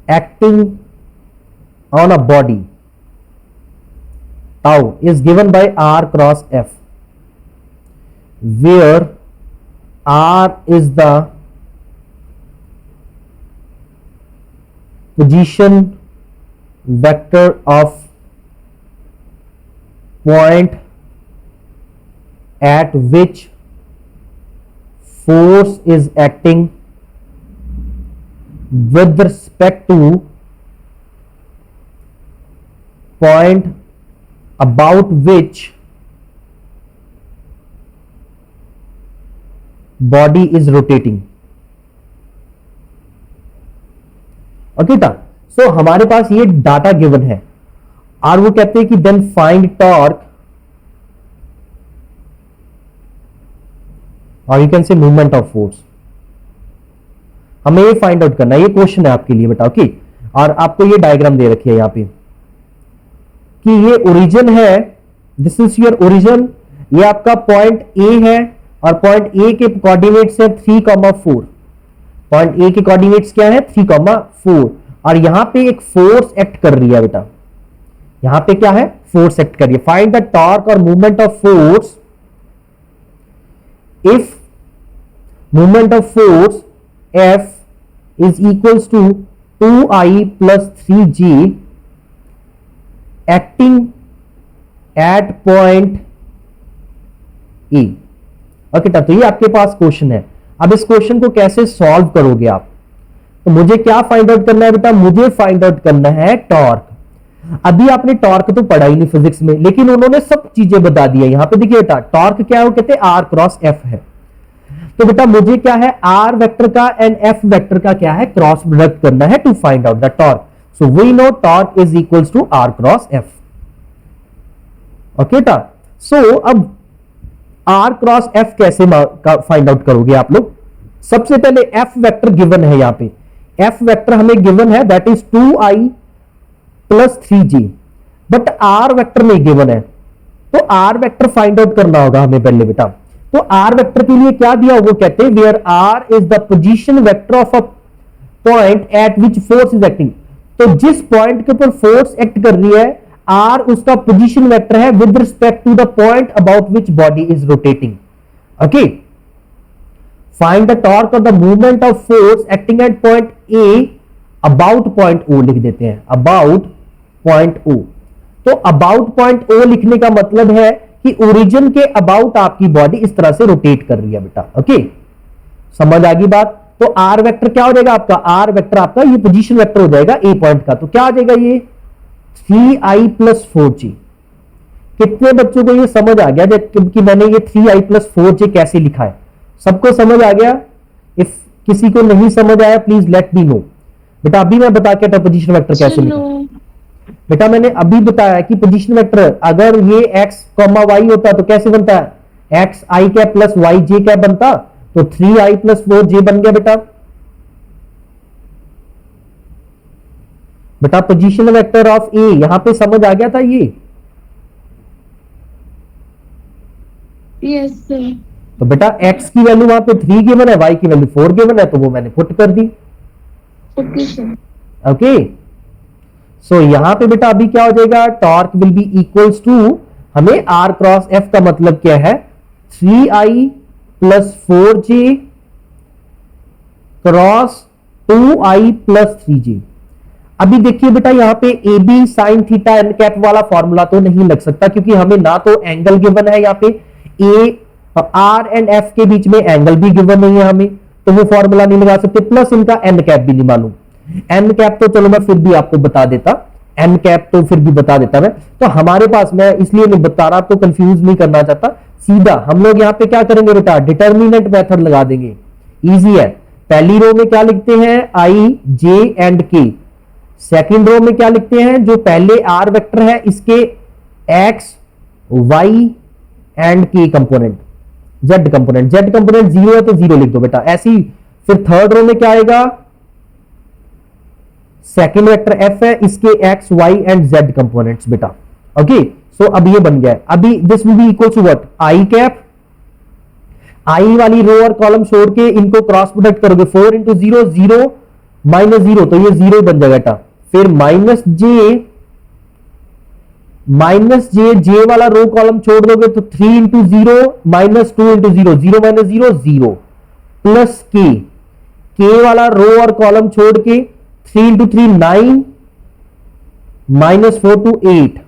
acting on a body tau is given by r cross f, where r is the position vector of point at which force is acting with respect to point about which body is rotating, okay था। सो हमारे पास ये data given है, और वो कहते हैं कि then find torque, और यू कैन से मूवमेंट ऑफ फोर्स। हमें ये फाइंड आउट करना है, ये क्वेश्चन है आपके लिए बेटा, ओके। और आपको ये डायग्राम दे रखी है यहाँ पे कि ये ओरिजिन है, दिस इज योर ओरिजिन, ये आपका पॉइंट ए है, और पॉइंट ए के कोऑर्डिनेट्स है 3,4, पॉइंट ए के कोऑर्डिनेट्स क्या है 3,4, और यहां पे एक फोर्स एक्ट कर रही है बेटा, यहां पे क्या है, फोर्स एक्ट कर रही है। फाइंड द टॉर्क और movement of force if movement of force F is equals to 2I plus 3G acting at point E, okay. तो ये आपके पास क्वेश्चन है। अब इस क्वेश्चन को कैसे सॉल्व करोगे आप, तो मुझे क्या फाइंड आउट करना है बेटा, मुझे फाइंड आउट करना है टॉर्क। अभी आपने टॉर्क तो पढ़ा ही नहीं फिजिक्स में, लेकिन उन्होंने सब चीजें बता दी है। यहां पे देखिए बेटा टॉर्क क्या है, वो कहते हैं आर क्रॉस एफ है। तो बेटा मुझे क्या है, आर वेक्टर का एंड एफ वेक्टर का क्या है, क्रॉस प्रोडक्ट करना है to find out the torque. So we know torque is equals to r cross f, okay टा। सो अब आर क्रॉस एफ कैसे फाइंड आउट करोगे आप लोग। सबसे पहले एफ वेक्टर गिवन है, यहां पे एफ वेक्टर हमें गिवन है, that is 2i plus 3g, but r vector नहीं गिवन है, तो आर वेक्टर फाइंड आउट करना होगा हमें पहले बेटा। तो आर वेक्टर के लिए क्या दिया, वो कहते हैं where r is the position vector of a point at which force is acting. तो जिस पॉइंट के ऊपर फोर्स एक्ट कर रही है, आर उसका पोजीशन वेक्टर है with respect to the point about which body is rotating, okay. Find the torque of the movement of force acting at point A about point O लिख देते हैं, about point ओ। तो about point ओ लिखने का मतलब है कि ओरिजिन के अबाउट आपकी बॉडी इस तरह से रोटेट कर रही है बेटा, ओके। समझ आ गई बात। तो आर वेक्टर क्या हो जाएगा आपका, आर वेक्टर आपका ये पोजीशन वेक्टर हो जाएगा ए पॉइंट का, तो क्या आ जाएगा ये 3i प्लस 4j। कितने बच्चों को ये समझ आ गया कि मैंने ये 3i प्लस 4j कैसे लिखा है, सबको समझ आ गया। इफ किसी को नहीं समझ आया प्लीज लेट मी नो। बेटा अभी मैं बता के पोजीशन वेक्टर कैसे लिखा, बेटा मैंने अभी बताया कि पोजीशन वेक्टर अगर ये x, y होता तो कैसे बनता है, x I cap plus Y J cap बनता, तो 3i प्लस 4j बन गया बेटा। बेटा पोजीशन वेक्टर ऑफ ए यहां पे समझ आ गया था ये, यस सर। तो बेटा x की वैल्यू वहां पे 3 गिवन है, y की वैल्यू 4 गिवन है, तो वो मैंने पुट कर दी, ओके सर। ओके। सो यहां पे बेटा अभी क्या हो जाएगा, torque will be equals to, हमें आर क्रॉस एफ का मतलब क्या है, 3i plus 4j cross 2i plus 3j। अभी देखिए बेटा यहाँ पे a b sine theta n cap वाला फॉर्मूला तो नहीं लग सकता, क्योंकि हमें ना तो एंगल गिवन है यहाँ पे, ए आर एंड एफ के बीच में एंगल भी गिवन नहीं है हमें, तो वो फॉर्मूला नहीं लगा सकते, प्लस इनका एन कैप भी नहीं मालूम। एन कैप तो चलो मैं फिर भी आपको बता देता, एन कैप तो फिर भी बता देता मैं। तो हमारे पास, मैं इसलिए नहीं बता रहा, तो कंफ्यूज नहीं करना चाहता, सीधा हम लोग यहाँ पे क्या करेंगे बेटा, डिटर्मिनेंट मेथड लगा देंगे, इजी है। पहली रो में क्या लिखते हैं, आई जे एंड के। सेकंड रो में क्या लिखते हैं, जो पहले आर वेक्टर है इसके एक्स वाई एंड के component, Z component, Z component 0 है तो 0 लिख दो बेटा, ऐसी। फिर थर्ड रो में क्या आएगा, सेकंड वेक्टर एफ है, इसके X Y and Z components बेटा। ओके, सो अब ये बन गया है। अभी this will be equal to what, I cap, I वाली रो और कॉलम छोड़ के इनको क्रॉस प्रोडक्ट करोगे, 4 इंटू 0 0 माइनस 0, तो ये 0 बन जाएगा बेटा। फिर माइनस जे जे वाला रो कॉलम छोड़ दोगे तो 3 into 0 minus 2 into 0, 0 minus 0 0, plus के वाला रो और कॉलम छोड़ के 3 इंटू 3 9 माइनस 4 टू 8,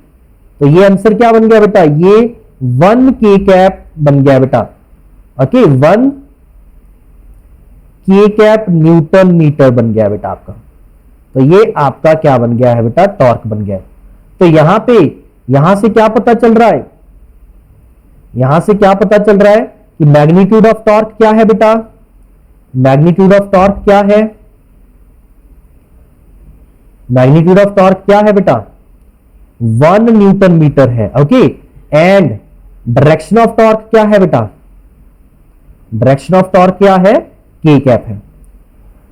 तो ये आंसर क्या बन गया बेटा, ये 1 के कैप बन गया बेटा। ओके, 1 के कैप न्यूटन मीटर बन गया बेटा आपका। तो ये आपका क्या बन गया है बेटा, टॉर्क बन गया है। तो यहां पे, यहां से क्या पता चल रहा है, यहां से क्या पता चल रहा है कि मैग्नीट्यूड ऑफ टॉर्क क्या है बेटा, मैग्नीट्यूड ऑफ टॉर्क क्या है, मैग्नीट्यूड ऑफ टॉर्क क्या है बेटा, 1 न्यूटन मीटर है। Okay, and direction of torque क्या है बेटा, डायरेक्शन ऑफ टॉर्क क्या है, के कैप है।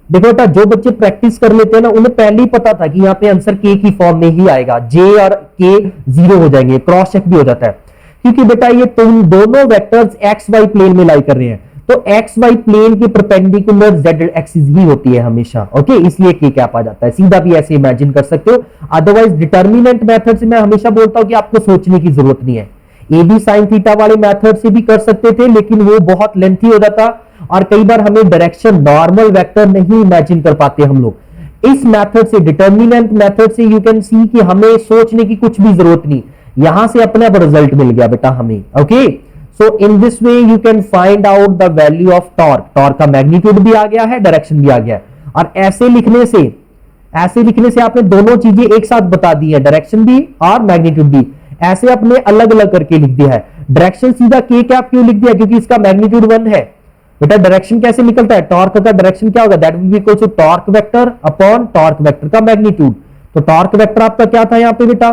देखो बेटा, जो बच्चे प्रैक्टिस कर लेते हैं ना, उन्हें पहले ही पता था कि यहाँ पे आंसर के की फॉर्म में ही आएगा, जे और के 0 हो जाएंगे, क्रॉस चेक भी हो जाता है, क्योंकि बेटा ये तुम दोनों वेक्टर्स एक्स वाई प्लेन में लाई कर रहे हैं, तो एक्स वाई प्लेन के परपेंडिकुलर जेड एक्सिस ही होती है हमेशा। ओके, इसलिए के कैप आ जाता है, सीधा भी ऐसे इमेजिन कर सकते हो। अदरवाइज डिटर्मिनेंट मेथड से मैं हमेशा बोलता हूं कि आपको सोचने की जरूरत नहीं है। ए बी साइन थीटा वाले मेथड से भी कर सकते थे, लेकिन वो बहुत लेंथी हो जाता, और कई बार हमें डायरेक्शन नॉर्मल वेक्टर नहीं इमेजिन कर पाते हम लोग। इस मेथड से, डिटर्मिनेंट मेथड से यू कैन सी कि हमें सोचने की कुछ भी जरूरत नहीं, यहां से अपने आप रिजल्ट मिल गया बेटा हमें। Okay, so in this way you can find out the value of torque, torque का मैग्नीट्यूड भी आ गया है, डायरेक्शन भी आ गया है। और ऐसे लिखने से आपने दोनों चीजें एक साथ बता दी है, डायरेक्शन भी और मैग्नीट्यूड भी, ऐसे अपने अलग अलग करके लिख दिया है। डायरेक्शन सीधा के कैप क्यों लिख दिया, क्योंकि इसका मैग्नीट्यूड 1 है बेटा। डायरेक्शन कैसे निकलता है, टॉर्क का डायरेक्शन क्या होगा, that will be equal to torque vector upon torque vector का मैग्नीट्यूड। तो टॉर्क वेक्टर आपका क्या था यहाँ पे बेटा,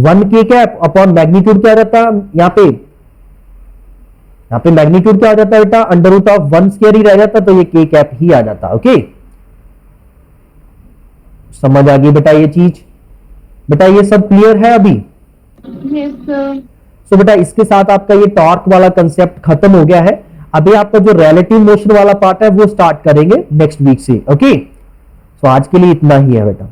1 के कैप अपॉन मैग्नीट्यूड क्या रहता है यहाँ पे मैग्नीट्यूड क्या आ जाता है बेटा, अंडर रूट ऑफ 1 स्क्वायर ही रह जाता, तो ये के कैप ही आ जाता। ओके, समझ आ गई बेटा ये चीज, बेटा ये सब क्लियर है अभी। Yes, sir. सो बेटा इसके साथ आपका ये टॉर्क वाला कंसेप्ट खत्म हो गया है। अभी आपका जो रिलेटिव मोशन वाला पार्ट है वो स्टार्ट करेंगे नेक्स्ट वीक से। ओके, सो आज के लिए इतना ही है बेटा।